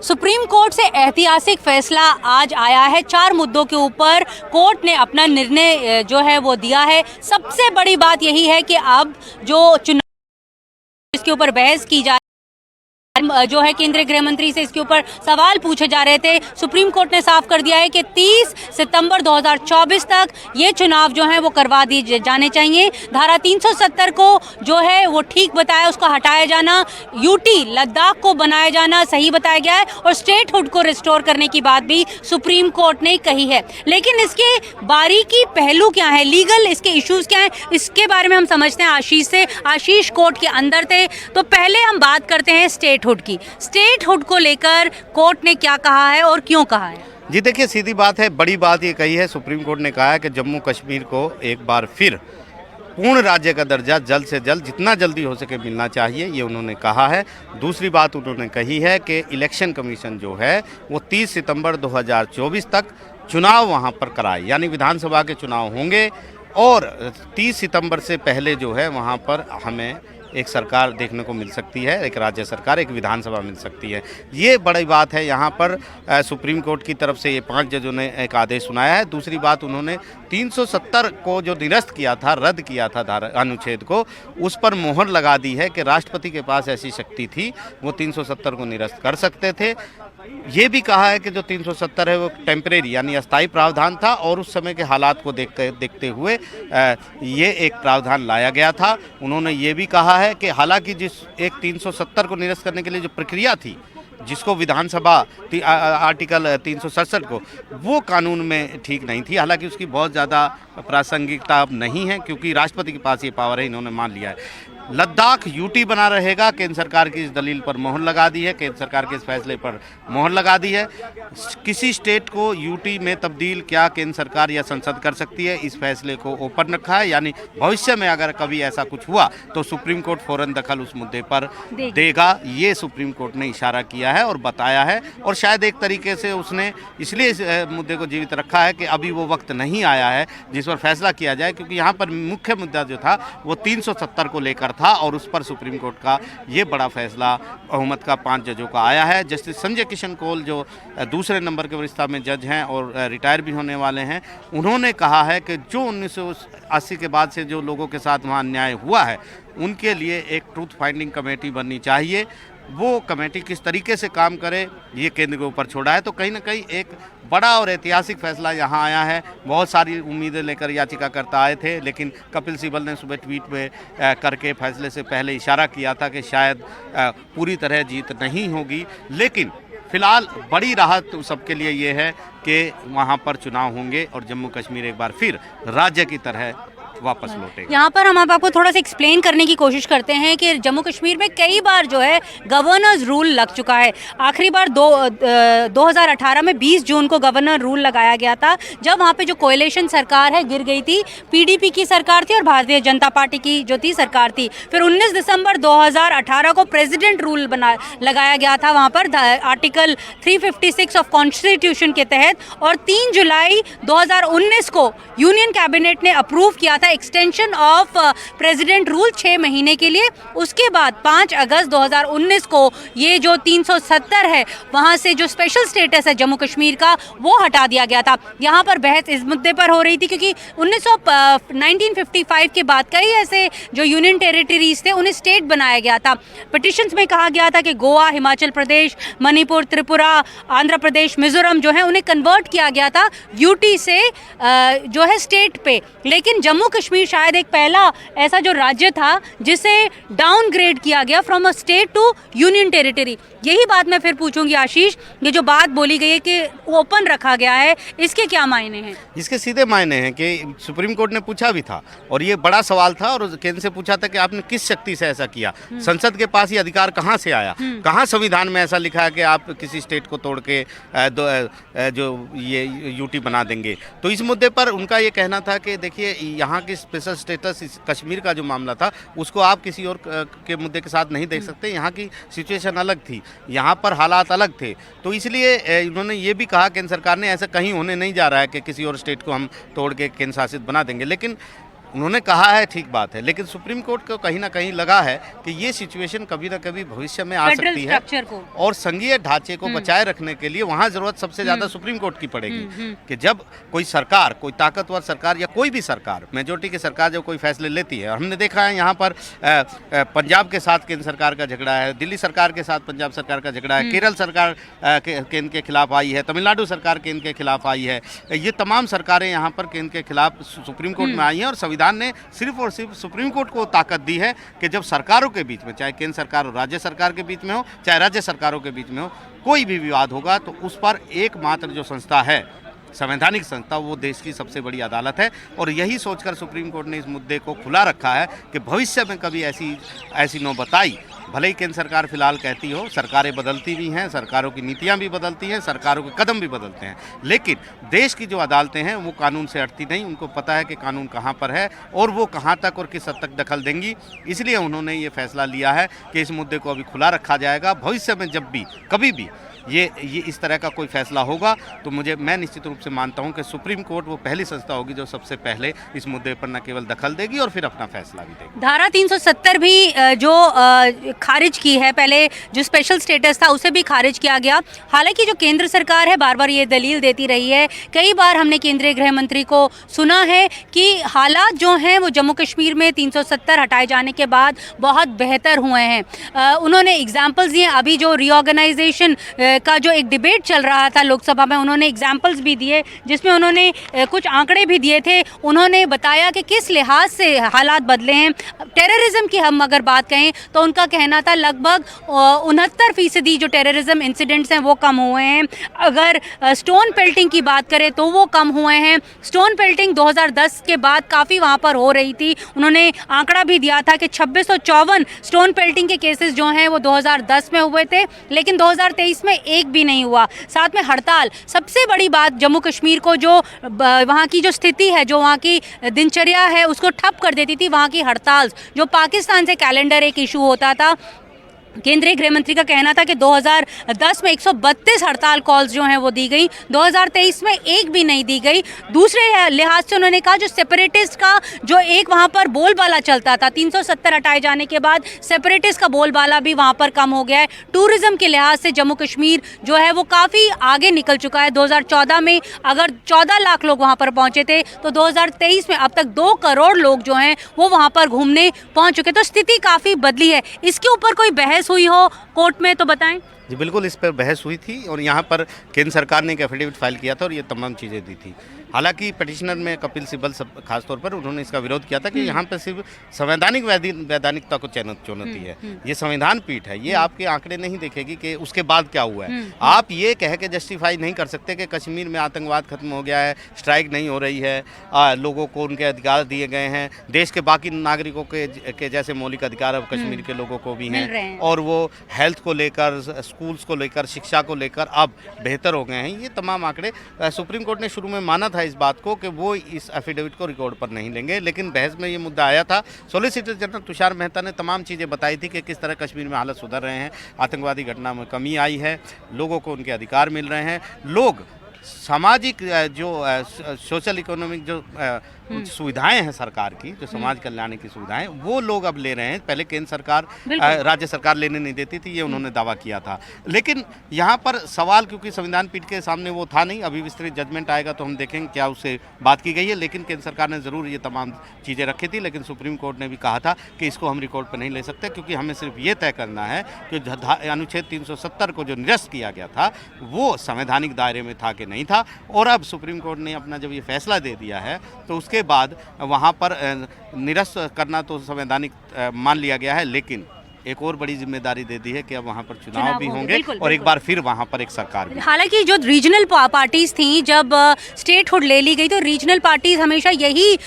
Supreme court से ऐतिहासिक फैसला आज आया है। 4 मुद्दों के ऊपर कोर्ट ने अपना निर्णय जो है वो दिया है। सबसे बड़ी बात यही है कि अब जो चुनाव इसके ऊपर बहस की जा जो है केंद्रीय गृह मंत्री से इसके ऊपर सवाल पूछे जा रहे थे। सुप्रीम कोर्ट ने साफ कर दिया है कि 30 सितंबर 2024 तक ये चुनाव जो है वो करवा दिए जाने चाहिए। धारा 370 को जो है वो ठीक बताया, उसका हटाया जाना, यूटी लद्दाख को बनाया जाना सही बताया गया है और स्टेटहुड को रिस्टोर करने की बात भी सुप्रीम कोर्ट ने कही है। लेकिन इसके बारीकी पहलू क्या है, लीगल इसके इश्यूज क्या है, इसके बारे में हम समझते हैं आशीष से। आशीष कोर्ट के अंदर थे, तो पहले हम बात करते हैं स्टेटहुड की। स्टेटहुड को लेकर कोर्ट ने क्या कहा है और क्यों कहा है? जी देखिए, सीधी बात है, बड़ी बात ये कही है। सुप्रीम कोर्ट ने कहा है कि जम्मू कश्मीर को एक बार फिर पूर्ण राज्य का दर्जा जल्द से जल्द, जितना जल्दी हो सके मिलना चाहिए, ये उन्होंने कहा है। दूसरी बात उन्होंने कही है कि इलेक्शन कमीशन जो है वो 30 सितंबर 2024 तक चुनाव वहाँ पर कराए, यानी विधानसभा के चुनाव होंगे और 30 सितंबर से पहले जो है वहाँ पर हमें एक सरकार देखने को मिल सकती है, एक राज्य सरकार, एक विधानसभा मिल सकती है। ये बड़ी बात है। यहाँ पर सुप्रीम कोर्ट की तरफ से ये 5 जजों ने एक आदेश सुनाया है। दूसरी बात, उन्होंने 370 को जो निरस्त किया था, रद्द किया था धारा अनुच्छेद को, उस पर मोहर लगा दी है कि राष्ट्रपति के पास ऐसी शक्ति थी, वो 370 को निरस्त कर सकते थे। ये भी कहा है कि जो 370 है वो टेम्परेरी यानी अस्थायी प्रावधान था और उस समय के हालात को देखते हुए ये एक प्रावधान लाया गया था। उन्होंने ये भी कहा है कि हालांकि जिस एक 370 को निरस्त करने के लिए जो प्रक्रिया थी, जिसको विधानसभा आर्टिकल 367 को, वो कानून में ठीक नहीं थी। हालांकि उसकी बहुत ज़्यादा प्रासंगिकता अब नहीं है क्योंकि राष्ट्रपति के पास ये पावर है, इन्होंने मान लिया है। लद्दाख यूटी बना रहेगा, केंद्र सरकार की इस दलील पर मोहर लगा दी है, केंद्र सरकार के इस फैसले पर मोहर लगा दी है। किसी स्टेट को यूटी में तब्दील क्या केंद्र सरकार या संसद कर सकती है, इस फैसले को ओपन रखा है, यानी भविष्य में अगर कभी ऐसा कुछ हुआ तो सुप्रीम कोर्ट फौरन दखल उस मुद्दे पर देगा। ये सुप्रीम कोर्ट ने इशारा किया है और बताया है, और शायद एक तरीके से उसने इसलिए इस मुद्दे को जीवित रखा है कि अभी वो वक्त नहीं आया है जिस पर फैसला किया जाए, क्योंकि यहाँ पर मुख्य मुद्दा जो था वो 370 को लेकर था और उस पर सुप्रीम कोर्ट का ये बड़ा फैसला बहुमत का 5 जजों का आया है। जस्टिस संजय किशन कौल जो दूसरे नंबर के वरिष्ठता में जज हैं और रिटायर भी होने वाले हैं, उन्होंने कहा है कि जो 1980 के बाद से जो लोगों के साथ वहाँ अन्याय हुआ है, उनके लिए एक ट्रूथ फाइंडिंग कमेटी बननी चाहिए। वो कमेटी किस तरीके से काम करे, ये केंद्र के ऊपर छोड़ा है। तो कहीं ना कहीं एक बड़ा और ऐतिहासिक फैसला यहाँ आया है। बहुत सारी उम्मीदें लेकर याचिकाकर्ता आए थे, लेकिन कपिल सिब्बल ने सुबह ट्वीट में करके फैसले से पहले इशारा किया था कि शायद पूरी तरह जीत नहीं होगी। लेकिन फिलहाल बड़ी राहत सबके लिए ये है कि वहाँ पर चुनाव होंगे और जम्मू कश्मीर एक बार फिर राज्य की तरह वापस लौटेगा। यहाँ पर हम आपको थोड़ा सा एक्सप्लेन करने की कोशिश करते हैं कि जम्मू कश्मीर में कई बार जो है गवर्नर्स रूल लग चुका है। आखिरी बार 2018 में 20 जून को गवर्नर रूल लगाया गया था, जब वहाँ पे जो कोएलिशन सरकार है गिर गई थी। पीडीपी की सरकार थी और भारतीय जनता पार्टी की जो थी सरकार थी। फिर 19 दिसंबर 2018 को प्रेसिडेंट रूल लगाया गया था वहाँ पर आर्टिकल 356 ऑफ कॉन्स्टिट्यूशन के तहत, और 3 जुलाई 2019 को यूनियन कैबिनेट ने अप्रूव किया था एक्सटेंशन ऑफ प्रेसिडेंट रूल 6 महीने के लिए। उसके बाद 5 अगस्त 2019 को ये जो 370 है वहाँ से जो स्पेशल स्टेटस है जम्मू कश्मीर का, वो हटा दिया गया था। यहाँ पर बहस इस मुद्दे पर हो रही थी क्योंकि 1955 के बाद कई ऐसे जो यूनियन टेरिटरीज थे उन्हें स्टेट बनाया गया था। पिटिशंस में कहा गया था कि गोवा, हिमाचल प्रदेश, मणिपुर, त्रिपुरा, आंध्र प्रदेश, मिजोरम जो है उन्हें कन्वर्ट किया गया था यूटी से जो है स्टेट पे। लेकिन जम्मू कश्मीर शायद एक पहला ऐसा जो राज्य था जिसे डाउनग्रेड किया गया from a state to union territory. यही बात मैं फिर पूछूंगी आशीष, ये जो बात बोली गई है कि ओपन रखा गया है, इसके क्या मायने हैं? इसके सीधे मायने हैं कि सुप्रीम कोर्ट ने पूछा भी था और ये बड़ा सवाल था, और केंद्र से पूछा था कि आपने किस शक्ति से ऐसा किया, संसद के पास ये अधिकार कहाँ से आया, कहाँ संविधान में ऐसा लिखा है कि आप किसी स्टेट को तोड़ के जो ये यूटी बना देंगे। तो इस मुद्दे पर उनका ये कहना था कि देखिए, यहाँ की स्पेशल स्टेटस कश्मीर का जो मामला था उसको आप किसी और के मुद्दे के साथ नहीं देख सकते। यहाँ की सिचुएशन अलग थी, यहाँ पर हालात अलग थे। तो इसलिए उन्होंने ये भी कहा केंद्र सरकार ने ऐसा कहीं होने नहीं जा रहा है कि किसी और स्टेट को हम तोड़ के केंद्र शासित बना देंगे। लेकिन उन्होंने कहा है, ठीक बात है, लेकिन सुप्रीम कोर्ट को कहीं ना कहीं लगा है कि ये सिचुएशन कभी ना कभी भविष्य में आ फेडरल सकती है स्ट्रक्चर को और संघीय ढांचे को बचाए रखने के लिए वहाँ जरूरत सबसे ज़्यादा सुप्रीम कोर्ट की पड़ेगी कि जब कोई सरकार, कोई ताकतवर सरकार या कोई भी सरकार, मेजोरिटी की सरकार जब कोई फैसले लेती है, और हमने देखा है यहाँ पर पंजाब के साथ केंद्र सरकार का झगड़ा है, दिल्ली सरकार के साथ पंजाब सरकार का झगड़ा है, केरल सरकार केंद्र के खिलाफ आई है, तमिलनाडु सरकार केंद्र के खिलाफ आई है, ये तमाम सरकारें यहाँ पर केंद्र के खिलाफ सुप्रीम कोर्ट में आई हैं और संविधान ने सिर्फ और सिर्फ सुप्रीम कोर्ट को ताकत दी है कि जब सरकारों के बीच में, चाहे केंद्र सरकार और राज्य सरकार के बीच में हो, चाहे राज्य सरकारों के बीच में हो, कोई भी विवाद होगा तो उस पर एकमात्र जो संस्था है, संवैधानिक संस्था, वो देश की सबसे बड़ी अदालत है। और यही सोचकर सुप्रीम कोर्ट ने इस मुद्दे को खुला रखा है कि भविष्य में कभी ऐसी नौबत आई, भले ही केंद्र सरकार फिलहाल कहती हो, सरकारें बदलती भी हैं, सरकारों की नीतियां भी बदलती हैं, सरकारों के कदम भी बदलते हैं, लेकिन देश की जो अदालतें हैं वो कानून से हटती नहीं, उनको पता है कि कानून कहां पर है और वो कहां तक और किस हद तक दखल देंगी। इसलिए उन्होंने ये फैसला लिया है कि इस मुद्दे को अभी खुला रखा जाएगा। भविष्य में जब भी कभी भी ये इस तरह का कोई फैसला होगा तो मैं निश्चित रूप से मानता हूं कि सुप्रीम कोर्ट वो पहली संस्था होगी जो सबसे पहले इस मुद्दे पर न केवल दखल देगी और फिर अपना फैसला भी देगी। धारा 370 भी जो खारिज की है, पहले जो स्पेशल स्टेटस था उसे भी खारिज किया गया। हालांकि जो केंद्र सरकार है बार बार ये दलील देती रही है, कई बार हमने केंद्रीय गृह मंत्री को सुना है कि हालात जो हैं वो जम्मू कश्मीर में 370 हटाए जाने के बाद बहुत बेहतर हुए हैं। उन्होंने एग्जाम्पल्स दिए, अभी जो रीऑर्गेनाइजेशन का जो एक डिबेट चल रहा था लोकसभा में, उन्होंने एग्जाम्पल्स भी दिए जिसमें उन्होंने कुछ आंकड़े भी दिए थे। उन्होंने बताया कि किस लिहाज से हालात बदले हैं। टेररिज्म की हम अगर बात कहें तो उनका कहना था लगभग 69% जो टेररिज्म इंसिडेंट्स हैं वो कम हुए हैं। अगर स्टोन पेल्टिंग की बात करें तो वो कम हुए हैं। स्टोन पेल्टिंग 2010 के बाद काफ़ी वहाँ पर हो रही थी। उन्होंने आंकड़ा भी दिया था कि 2654 स्टोन पेल्टिंग के केसेस जो हैं वो 2010 में हुए थे, लेकिन 2023 में एक भी नहीं हुआ। साथ में हड़ताल, सबसे बड़ी बात, जम्मू कश्मीर को जो वहाँ की जो स्थिति है, जो वहाँ की दिनचर्या है उसको ठप कर देती थी वहाँ की हड़ताल। जो पाकिस्तान से कैलेंडर एक इशू होता था, केंद्रीय गृह मंत्री का कहना था कि 2010 में 132 हड़ताल कॉल्स जो हैं वो दी गई, 2023 में एक भी नहीं दी गई। दूसरे लिहाज से उन्होंने कहा जो सेपरेटिस्ट का जो एक वहाँ पर बोलबाला चलता था, 370 हटाए जाने के बाद सेपरेटिस्ट का बोलबाला भी वहाँ पर कम हो गया है। टूरिज्म के लिहाज से जम्मू कश्मीर जो है वो काफ़ी आगे निकल चुका है। 2014 में अगर 14 लाख लोग वहाँ पर पहुँचे थे तो 2023 में अब तक 2 करोड़ लोग जो हैं वो वहाँ पर घूमने पहुँच चुके। तो स्थिति काफ़ी बदली है। इसके ऊपर कोई बहस हुई हो कोर्ट में तो बताएं। जी बिल्कुल, इस पर बहस हुई थी और यहाँ पर केंद्र सरकार ने एक एफिडेविट फाइल किया था और ये तमाम चीज़ें दी थी। हालांकि पिटिशनर में कपिल सिब्बल सब खासतौर पर उन्होंने इसका विरोध किया था कि यहाँ पर सिर्फ संवैधानिक वैधानिकता को चुनौती है। ये संविधान पीठ है, ये आपके आंकड़े नहीं देखेगी कि उसके बाद क्या हुआ है। आप ये कह के जस्टिफाई नहीं कर सकते कि कश्मीर में आतंकवाद खत्म हो गया है, स्ट्राइक नहीं हो रही है, लोगों को उनके अधिकार दिए गए हैं, देश के बाकी नागरिकों के जैसे मौलिक अधिकार अब कश्मीर के लोगों को भी हैं और वो हेल्थ को लेकर, स्कूल्स को लेकर, शिक्षा को लेकर अब बेहतर हो गए हैं। ये तमाम आंकड़े सुप्रीम कोर्ट ने शुरू में माना था इस बात को कि वो इस एफिडेविट को रिकॉर्ड पर नहीं लेंगे, लेकिन बहस में ये मुद्दा आया था। सॉलिसिटर जनरल तुषार मेहता ने तमाम चीज़ें बताई थी कि किस तरह कश्मीर में हालत सुधर रहे हैं, आतंकवादी घटना में कमी आई है, लोगों को उनके अधिकार मिल रहे हैं, लोग सामाजिक जो सोशल इकोनॉमिक जो सुविधाएं हैं सरकार की, जो समाज कल्याण की सुविधाएं, वो लोग अब ले रहे हैं। पहले केंद्र सरकार, राज्य सरकार लेने नहीं देती थी, ये उन्होंने दावा किया था। लेकिन यहाँ पर सवाल, क्योंकि संविधान पीठ के सामने वो था नहीं, अभी विस्तृत जजमेंट आएगा तो हम देखेंगे क्या उससे बात की गई है। लेकिन केंद्र सरकार ने ज़रूर ये तमाम चीज़ें रखी थी, लेकिन सुप्रीम कोर्ट ने भी कहा था कि इसको हम रिकॉर्ड पर नहीं ले सकते, क्योंकि हमें सिर्फ ये तय करना है कि अनुच्छेद 370 को जो निरस्त किया गया था वो संवैधानिक दायरे में था कि नहीं था। और अब सुप्रीम कोर्ट ने अपना जब ये फैसला दे दिया है तो उसके बाद वहाँ पर निरस्त करना तो संवैधानिक मान लिया गया है, लेकिन एक और बड़ी जिम्मेदारी दे दी है कि अब वहाँ पर चुनाव भी होंगे और एक बार फिर वहाँ पर एक सरकार भी। हालांकि जो रीजनल पार्टीज थी, जब स्टेटहुड ले ली गई तो रीजनल पार्टीज हमेशा यही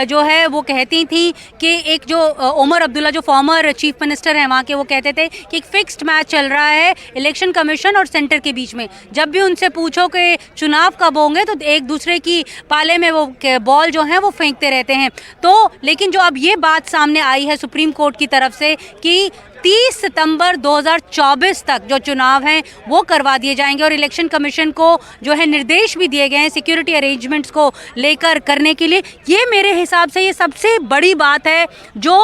जो है वो कहती थी कि एक जो उमर अब्दुल्ला जो फॉर्मर चीफ मिनिस्टर हैं वहाँ के, वो कहते थे कि एक फिक्स्ड मैच चल रहा है इलेक्शन कमीशन और सेंटर के बीच में। जब भी उनसे पूछो कि चुनाव कब होंगे तो एक दूसरे की पाले में वो बॉल जो है वो फेंकते रहते हैं। तो लेकिन जो अब ये बात सामने आई है सुप्रीम कोर्ट की तरफ से कि 30 सितंबर 2024 तक जो चुनाव हैं वो करवा दिए जाएंगे और इलेक्शन कमीशन को जो है निर्देश भी दिए गए हैं सिक्योरिटी अरेंजमेंट्स को लेकर करने के लिए। ये मेरे हिसाब से ये सबसे बड़ी बात है जो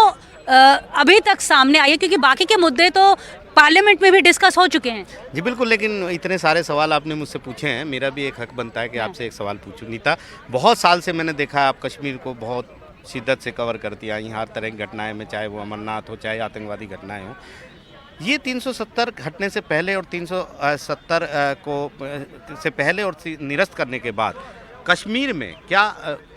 अभी तक सामने आई है, क्योंकि बाकी के मुद्दे तो पार्लियामेंट में भी डिस्कस हो चुके हैं। जी बिल्कुल, लेकिन इतने सारे सवाल आपने मुझसे पूछे हैं, मेरा भी एक हक बनता है कि आपसे एक सवाल पूछूं। नीता, बहुत साल से मैंने देखा है आप कश्मीर को बहुत शिद्दत से कवर करती आई, हर तरह की घटनाएं में, चाहे वो अमरनाथ हो चाहे आतंकवादी घटनाएं हो। ये 370 हटने से पहले और 370 को से पहले और निरस्त करने के बाद कश्मीर में क्या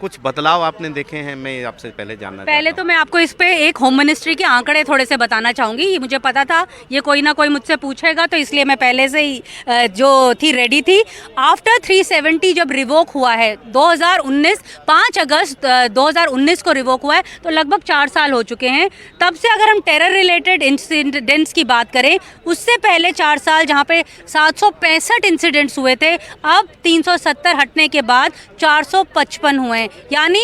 कुछ बदलाव आपने देखे हैं? मैं आपसे पहले जानना पहले तो मैं आपको इस पे एक होम मिनिस्ट्री के आंकड़े थोड़े से बताना चाहूँगी। ये मुझे पता था ये कोई ना कोई मुझसे पूछेगा, तो इसलिए मैं पहले से ही जो थी रेडी थी। आफ्टर 370 जब रिवोक हुआ है 2019, 5 अगस्त 2019 को रिवोक हुआ है, तो लगभग 4 साल हो चुके हैं। तब से अगर हम टेरर रिलेटेड इंसिडेंट्स की बात करें, उससे पहले 4 साल जहाँ पे 765 इंसिडेंट्स हुए थे, अब 370 हटने के बाद 455 हुए हैं, यानी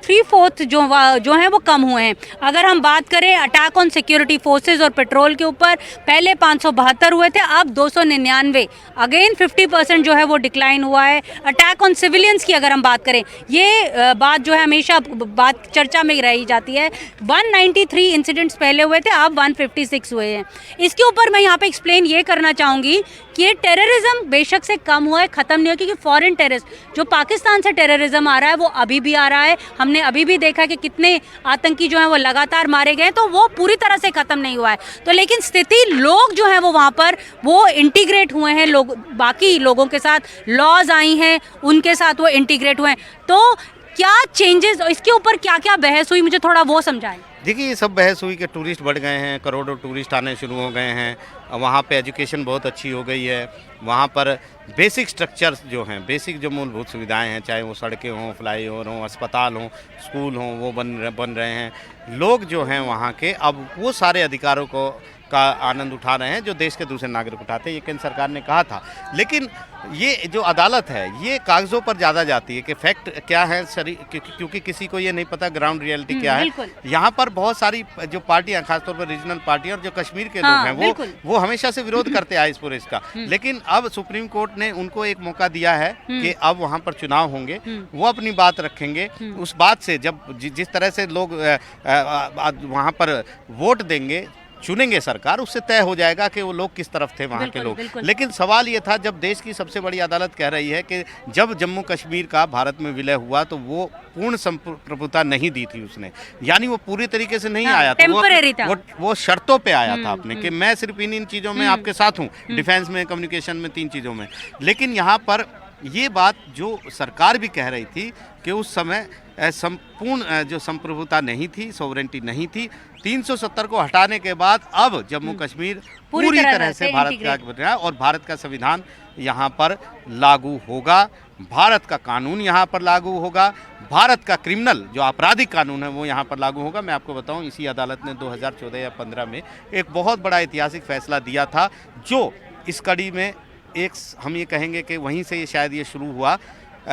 3/4 जो हैं वो कम हुए हैं। अगर हम बात करें अटैक ऑन सिक्योरिटी फोर्सेस और पेट्रोल के ऊपर, पहले 572 हुए थे, अब 299, अगेन 50% जो है वो डिक्लाइन हुआ है। अटैक ऑन सिविलियंस की अगर हम बात करें, ये बात जो है हमेशा बात चर्चा में रही जाती है। 193 इंसिडेंट्स पहले हुए थे, अब 156 हुए हैं। इसके ऊपर मैं यहाँ पे एक्सप्लेन ये करना चाहूँगी कि ये टेररिज्म बेशक से कम हुआ है, ख़त्म नहीं हुआ, क्योंकि फॉरेन टेररिस्ट जो पाकिस्तान से टेररिज्म आ रहा है वो अभी भी आ रहा है। हमने अभी भी देखा कि कितने आतंकी जो हैं वो लगातार मारे गए, तो वो पूरी तरह से ख़त्म नहीं हुआ है। तो लेकिन स्थिति, लोग जो हैं वो वहाँ पर वो इंटीग्रेट हुए हैं, लोग बाकी लोगों के साथ, लॉज आई हैं उनके साथ वो इंटीग्रेट हुए हैं। तो क्या चेंजेस, इसके ऊपर क्या क्या बहस हुई, मुझे थोड़ा वो समझाएं। देखिए, ये सब बहस हुई कि टूरिस्ट बढ़ गए हैं, करोड़ों टूरिस्ट आने शुरू हो गए हैं, वहाँ पे एजुकेशन बहुत अच्छी हो गई है, वहाँ पर बेसिक स्ट्रक्चर्स जो हैं, बेसिक जो मूलभूत सुविधाएं हैं, चाहे वो सड़कें हों, फ्लाईओवर हों, अस्पताल हों, स्कूल हों, वो बन रहे हैं। लोग जो हैं वहाँ के अब वो सारे अधिकारों का आनंद उठा रहे हैं जो देश के दूसरे नागरिक उठाते हैं। ये केंद्र सरकार ने कहा था, लेकिन ये जो अदालत है ये कागज़ों पर ज़्यादा जाती है कि फैक्ट क्या है, क्योंकि किसी को ये नहीं पता ग्राउंड रियलिटी क्या है। यहाँ पर बहुत सारी जो पार्टियाँ, खासतौर पर रीजनल पार्टियाँ और जो कश्मीर के लोग हैं वो हमेशा से विरोध करते आए इस पूरे इसका। लेकिन अब सुप्रीम कोर्ट ने उनको एक मौका दिया है कि अब वहाँ पर चुनाव होंगे, वो अपनी बात रखेंगे। उस बात से जब जिस तरह से लोग वहाँ पर वोट देंगे, चुनेंगे सरकार, उससे तय हो जाएगा कि वो लोग किस तरफ थे वहाँ के लोग। लेकिन सवाल ये था, जब देश की सबसे बड़ी अदालत कह रही है कि जब जम्मू कश्मीर का भारत में विलय हुआ तो वो पूर्ण संप्रभुता नहीं दी थी उसने, यानी वो पूरी तरीके से नहीं आया था, वो शर्तों पे आया था अपने कि मैं सिर्फ इन चीज़ों में आपके साथ हूँ, डिफेंस में, कम्युनिकेशन में, 3 चीज़ों में। लेकिन यहाँ पर ये बात जो सरकार भी कह रही थी कि उस समय संपूर्ण जो संप्रभुता नहीं थी, सोवरेंटी नहीं थी। 370 को हटाने के बाद अब जम्मू कश्मीर पूरी तरह से भारत का बन रहा है और भारत का संविधान यहाँ पर लागू होगा, भारत का कानून यहाँ पर लागू होगा, भारत का क्रिमिनल जो आपराधिक कानून है वो यहाँ पर लागू होगा। मैं आपको बताऊँ, इसी अदालत ने 2014 या 15 में एक बहुत बड़ा ऐतिहासिक फैसला दिया था, जो इस कड़ी में एक हम ये कहेंगे कि वहीं से ये शायद ये शुरू हुआ।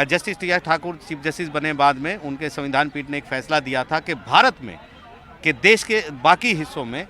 Justice T R Thakur chief justice बने बाद में, उनके संविधान पीठ ने एक फैसला दिया था कि भारत में कि देश के बाकी हिस्सों में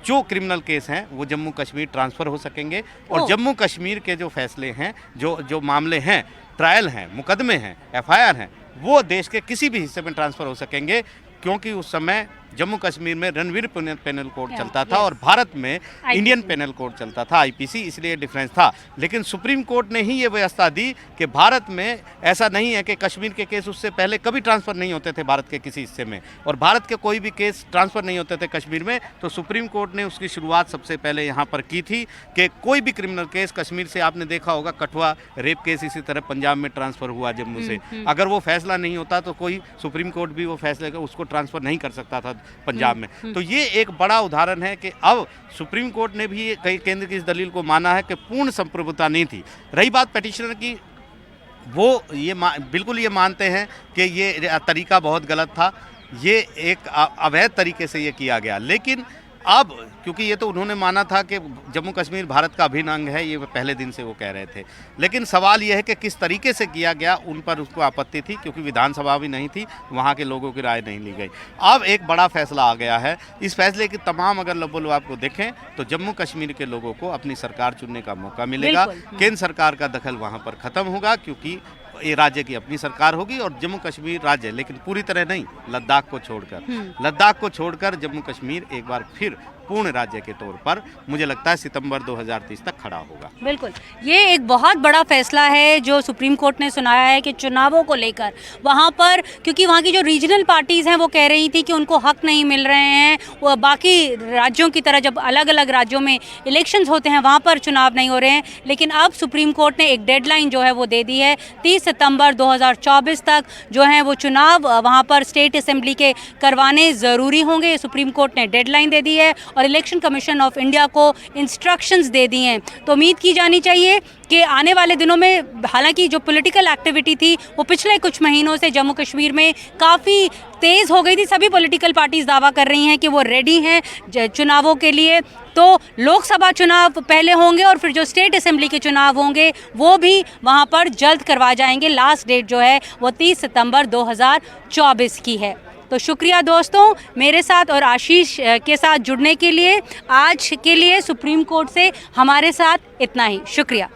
जो क्रिमिनल केस हैं वो जम्मू कश्मीर ट्रांसफ़र हो सकेंगे और जम्मू कश्मीर के जो फैसले हैं, जो मामले हैं, ट्रायल हैं, मुकदमे हैं, FIR हैं, वो देश के किसी भी हिस्से में ट्रांसफ़र हो सकेंगे, क्योंकि उस समय जम्मू कश्मीर में रणवीर पेनल कोड चलता था और भारत में इंडियन पेनल कोड चलता था, IPC, इसलिए डिफरेंस था। लेकिन सुप्रीम कोर्ट ने ही ये व्यवस्था दी कि भारत में ऐसा नहीं है कि कश्मीर के केस उससे पहले कभी ट्रांसफ़र नहीं होते थे भारत के किसी हिस्से में, और भारत के कोई भी केस ट्रांसफ़र नहीं होते थे कश्मीर में। तो सुप्रीम कोर्ट ने उसकी शुरुआत सबसे पहले यहाँ पर की थी कि कोई भी क्रिमिनल केस कश्मीर से, आपने देखा होगा कठुआ रेप केस इसी तरह पंजाब में ट्रांसफ़र हुआ जम्मू से, अगर वो फैसला नहीं होता तो कोई सुप्रीम कोर्ट भी वो फैसले उसको ट्रांसफ़र नहीं कर सकता था पंजाब में। तो ये एक बड़ा उदाहरण है कि अब सुप्रीम कोर्ट ने भी कई केंद्र की इस दलील को माना है कि पूर्ण संप्रभुता नहीं थी। रही बात पेटिशनर की, वो ये बिल्कुल ये मानते हैं कि ये तरीका बहुत गलत था, ये एक अवैध तरीके से ये किया गया। लेकिन अब क्योंकि ये तो उन्होंने माना था कि जम्मू कश्मीर भारत का अभिन्न अंग है, ये पहले दिन से वो कह रहे थे, लेकिन सवाल ये है कि किस तरीके से किया गया, उन पर उसको आपत्ति थी क्योंकि विधानसभा भी नहीं थी, वहाँ के लोगों की राय नहीं ली गई। अब एक बड़ा फैसला आ गया है, इस फैसले की तमाम अगर लबोलबाब को देखें तो जम्मू कश्मीर के लोगों को अपनी सरकार चुनने का मौका मिलेगा, केंद्र सरकार का दखल वहाँ पर ख़त्म होगा क्योंकि ये राज्य की अपनी सरकार होगी और जम्मू कश्मीर राज्य, लेकिन पूरी तरह नहीं, लद्दाख को छोड़कर जम्मू कश्मीर एक बार फिर पूर्ण राज्य के तौर पर मुझे लगता है सितंबर 2030 तक खड़ा होगा। बिल्कुल, ये एक बहुत बड़ा फैसला है जो सुप्रीम कोर्ट ने सुनाया है कि चुनावों को लेकर वहाँ पर, क्योंकि वहाँ की जो रीजनल पार्टीज़ हैं वो कह रही थी कि उनको हक नहीं मिल रहे हैं, वो बाकी राज्यों की तरह जब अलग अलग राज्यों में इलेक्शंस होते हैं वहाँ पर चुनाव नहीं हो रहे हैं, लेकिन अब सुप्रीम कोर्ट ने एक डेडलाइन जो है वो दे दी है, 30 सितंबर 2024 तक जो है वो चुनाव वहाँ पर स्टेट असेंबली के करवाने ज़रूरी होंगे। सुप्रीम कोर्ट ने डेडलाइन दे दी है और इलेक्शन कमीशन ऑफ इंडिया को इंस्ट्रक्शंस दे दी हैं। तो उम्मीद की जानी चाहिए कि आने वाले दिनों में, हालांकि जो पॉलिटिकल एक्टिविटी थी वो पिछले कुछ महीनों से जम्मू कश्मीर में काफ़ी तेज़ हो गई थी, सभी पॉलिटिकल पार्टीज़ दावा कर रही हैं कि वो रेडी हैं चुनावों के लिए। तो लोकसभा चुनाव पहले होंगे और फिर जो स्टेट असेंबली के चुनाव होंगे वो भी वहाँ पर जल्द करवा जाएंगे। लास्ट डेट जो है वो 30 सितंबर 2024 की है। तो शुक्रिया दोस्तों मेरे साथ और आशीष के साथ जुड़ने के लिए। आज के लिए सुप्रीम कोर्ट से हमारे साथ इतना ही, शुक्रिया।